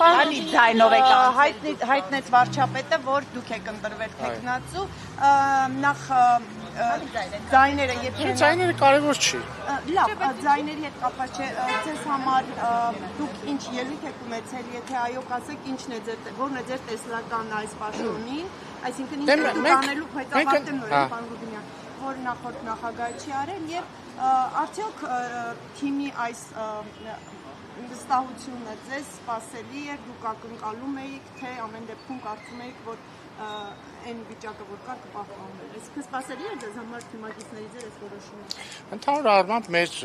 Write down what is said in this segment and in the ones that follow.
Քանի ձայնով եք հայտնեց վարչապետը, որ դուք եք ընտրվել տեխնացու, նախ ձայները ձայները կարևոր չի։ Լավ, ձայների հետ կապված չէ, ձեզ համար դուք ինչ ելույթ եք ունեցել, եթե այո կասեք, որն է ձեր տեսլական այս պաշտոնին, այսինքն ինչ եք դուք անելու, բայց ավարտեմ նորեն, պարոն Ռուբինյան, որ նախորդ նախագահը չի արել եւ արդյոք թիմի այս վստահությունը ձեզ սպասելի է, դուք ակնկալում եք, թե ամեն դեպքում կարծում եք, որ այն վիճակը, որ կար, կպահպանվի։ Այսինքն սպասելի է ձեզ համար թիմակիցների ձեր այս որոշումը։ Ընդհանուր առմամբ մեր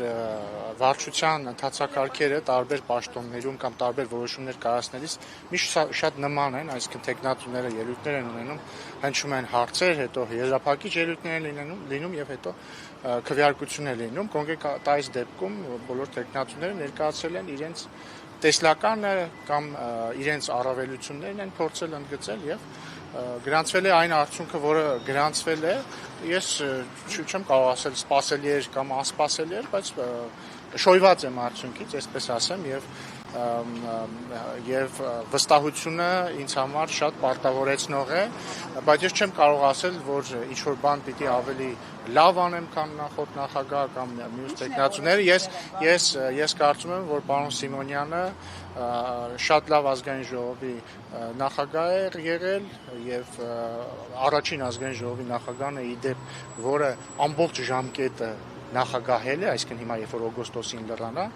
վարչության ընթացակարգերը տարբեր պաշտոններում կամ տարբեր որոշումներ կայացնելիս միշտ շատ նման են, այսինքն տեխնատուները ելույթներ են ունենում, հնչում են հարցեր, հետո եզրափակիչ ելույթներ են լինում եւ հետո քվեարկություններ լինում։ Կոնկրետ այս դեպքում բոլոր տեխնատուները ներկայացրել են իրենց տեսլականը կամ իրենց առավելություններն են փորձել ընդգծել եւ գրանցվել է այն արդյունքը, որը գրանցվել է, ես չեմ կարող ասել սպասելի էր կամ անսպասելի էր, բայց շոյված եմ արդյունքից, այսպես ասեմ, եւ վստահությունը ինձ համար շատ պարտավորեցնող է, բայց ես չեմ կարող ասել, որ ինչ-որ բան պիտի ավելի լավ անեմ, քան նախորդ նախագահ կամ մյուս տեխնացուները, ես կարծում եմ, որ պարոն Սիմոնյանը շատ լավ ազգային ժողովի նախագահ է եղել եւ առաջին ազգային ժողովի նախագահն է իդեպ, որը ամբողջ ժամկետը նախագահել է, այսինքն հիմա երբ որ օգոստոսին լրանա,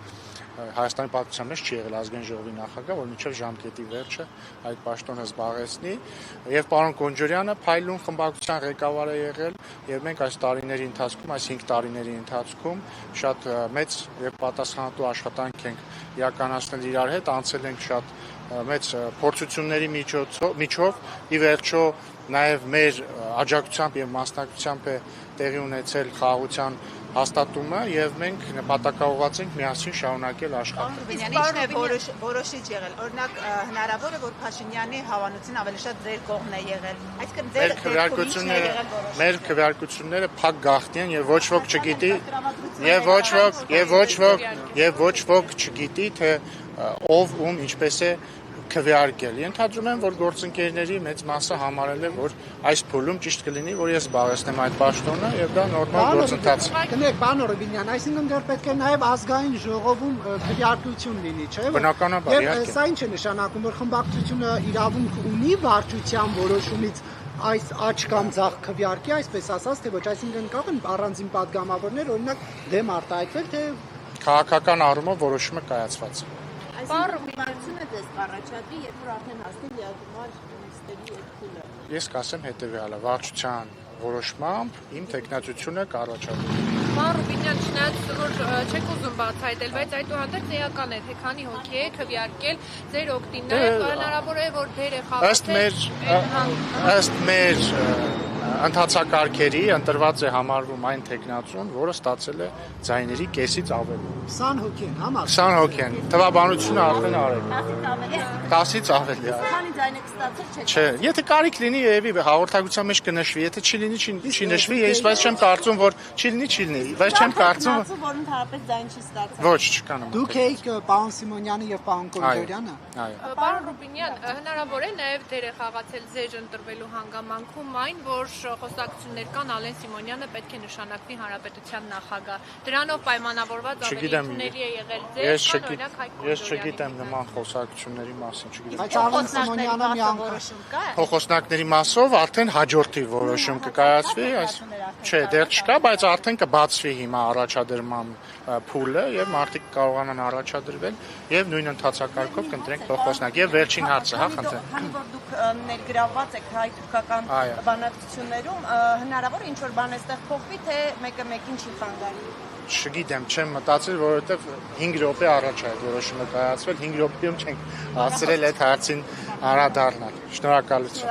Հայաստանի պատմության մեջ չի եղել ազգային ժողովի նախագահ, որ մինչև ժամկետի վերջը այդ պաշտոնը զբաղեցնի, եւ պարոն Կոնջորյանը փայլուն խմբակցության ղեկավար է եղել, եւ մենք այս տարիների ընթացքում, այս 5 տարիների ընթացքում շատ մեծ եւ պատասխանատու աշխատանք ենք իրականացնել իրար հետ, անցել ենք շատ մեծ փորձությունների միջով, ի վերջո նաեւ մեր աջակցությամբ եւ մասնակցությամբ է տեղի ունեցել խաղաղության հաստատումը եւ մենք նպատակաուղղված ենք միասին շարունակել աշխատել։ Ինչ է որոշիչ եղել։ Օրինակ հնարավոր է որ Փաշինյանի հավանությունն ավելի շատ ձեր կողմն է եղել։ Այսինքն ձեր մեր քվեարկությունները փակ գաղտնի են եւ ոչ ոք չգիտի եւ ոչ ոք չգիտի թե ով ում ինչպես է քվեարկել։ Ենթադրում եմ, որ գործընկերների մեծ մասը համարել է, որ այս փուլում ճիշտ կլինի, որ ես զբաղեցնեմ այդ պաշտոնը եւ դա նորմալ գործընթաց է։ Գնեք, պարոն Ռուբինյան, այսինքն դեռ պետք է նաեւ ազգային ժողովում քվեարկություն լինի, չէ՞։ Բնականաբար, իհարկե։ Սա ինչ է նշանակում, որ խմբակցությունը իրավունք ունի վարչության որոշումից այս աճ կամ ձախ քվեարկի, այսպես ասած, թե ոչ, այսինքն կարող են առանձին падգամավորներ, օրինակ, դեմ արտահայտվել, թե քաղաքական առումով որոշումը կայացված է։ Այսինքն դες կառաջադրի, երբ որ արդեն հասնի լիագումար նիստերի այդ փուլը։ Ես կասեմ հետեւյալը, վարչության որոշմամբ իմ տեխնացությունը կառաջադրի։ Պարոն Ռուբինյան, չնայած որ չեք ուզում բացահայտել, բայց այդուհանդերձ էական է, թե քանի հոգի է քվեարկել ձեր օգտին, նաև հնարավոր է որ դեր է խաղացել։ Ըստ մեր ընթացակարգերի ընտրված է համարվում այն տեխնացուն, որը ստացել է ձայների կեսից ավելի։ 20 հոգի են, համա։ 20 հոգի են։ Թվաբանությունը արդեն արել։ 10-ից ավելի։ Քանի ձայն եք ստացել, չէ։ Եթե կարիք լինի, երևի հաղորդակցության մեջ կնշվի, եթե չի լինի, չի նշվի, ես բայց չեմ կարծում, որ չի լինի, բայց չեմ կարծում, որ ընդհանրապես ձայն չի ստացել։ Ոչ, չկա նման։ Դուք եք պարոն Սիմոնյանը եւ պարոն Կոնջորյանը։ Այո։ Պարոն Ռուբինյան, հնարավոր է նաև դեր է խաղացել ձեր ընտրվելու հանգամանքում այն, որ խոսակցություններ կան Ալեն Սիմոնյանը պետք է նշանակվի հանրապետության նախագահ։ Դրանով պայմանավորված ավելությունների է եղել ձեր, օրինակ Հայկ Կոնջորյանի։ Ես չգիտեմ նման խոսակցությունների մասին, չգիտեմ։ Բայց Ալեն Սիմոնյանը մի անգամ որոշում կա։ Փոխոսնակների մասով արդեն հաջորդի որոշում կկայացվի, չէ, դեռ չկա, բայց արդեն կբացվի հիմա առաջադրման փուլը եւ մարդիկ կարողանան առաջադրվել եւ նույն ընթացակարգով կընտրենք փոխոսնակ եւ վերջին հարցը, հա, խնդրեմ։ Քանի որ դուք ներգրավված եք հայ-թուրքական բանակցություններում, հնարավոր է ինչ որ բան այստեղ փոխվի, թե մեկը մեկին չի խանգարի։ Չգիտեմ, չեմ մտածել, որովհետեւ 5 րոպե առաջ է այդ որոշումը կայացվել, 5 րոպեում չենք հասցրել այդ հարցին անդրադառնալ։ Շնորհակալություն։